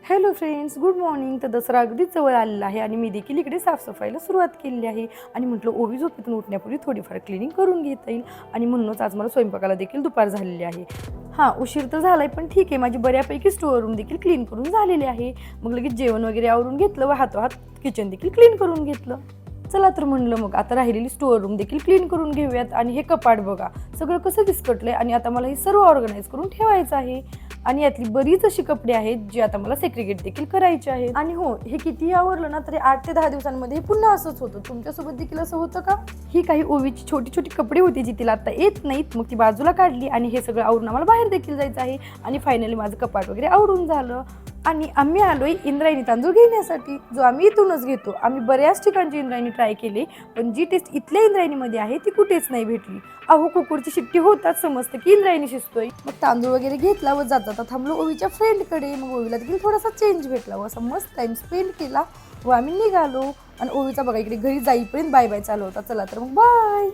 Hello friends, good morning. तर दसरा अगदीच जवळ आलेला आहे आणि मी देखील इकडे साफसफाईला सुरुवात केलेली आहे आणि म्हटलं ओवी झोपेतून उठण्यापूर्वी थोडीफार क्लिनिंग करून घेता येईल आणि म्हणूनच आज मला स्वयंपाकाला देखील दुपार झालेली आहे. हां, उशीर तर झालाय पण ठीक आहे, माझी बऱ्यापैकी स्टोअर रूम देखील क्लीन करून झालेली आहे. मग लगेच जेवण वगैरे आवरून घेतलं व हातोहात किचन देखील क्लीन करून घेतलं. चला तर म्हणलं मग आता राहिलेली स्टोअर रूम देखील क्लीन करून घेऊयात. आणि हे कपाट बघा सगळं कसं विस्कटलंय आणि आता मला हे सर्व ऑर्गनाईज करून ठेवायचं आहे. आणि यातली बरीच अशी कपडे आहेत जी आता मला सेग्रिगेट देखील करायचे आहेत. आणि हो, हे कितीही आवरलं ना तरी 8 ते 10 दिवसांमध्ये पुन्हा असंच होतं. तुमच्यासोबत देखील असं होतं का? ही काही ओवीची छोटी छोटी कपडे होती जी तिला आता येत नाहीत, मग ती बाजूला काढली आणि हे सगळं आवरून आम्हाला बाहेर देखील जायचं आहे. आणि फायनली माझं कपाट वगैरे आवरून झालं आणि आम्ही आलोय इंद्रायणी तांदूळ घेण्यासाठी, जो आम्ही इथूनच घेतो. आम्ही बऱ्याच ठिकाणची इंद्रायणी ट्राय केली, पण जी टेस्ट इथल्या इंद्रायणीमध्ये आहे ती कुठेच नाही भेटली. अहो, कुकरची शिट्टी होताच समजतं की इंद्रायणी शिजतोय. मग तांदूळ वगैरे घेतला व जाता थांबलो ओवीच्या फ्रेंडकडे. मग ओवीला देखील थोडासा चेंज भेटला व असा मस्त टाइम स्पेंड केला व आम्ही निघालो. आणि ओवीचा बघा इकडे घरी जाईपर्यंत बाय बाय चालू होता. चला तर मग बाय.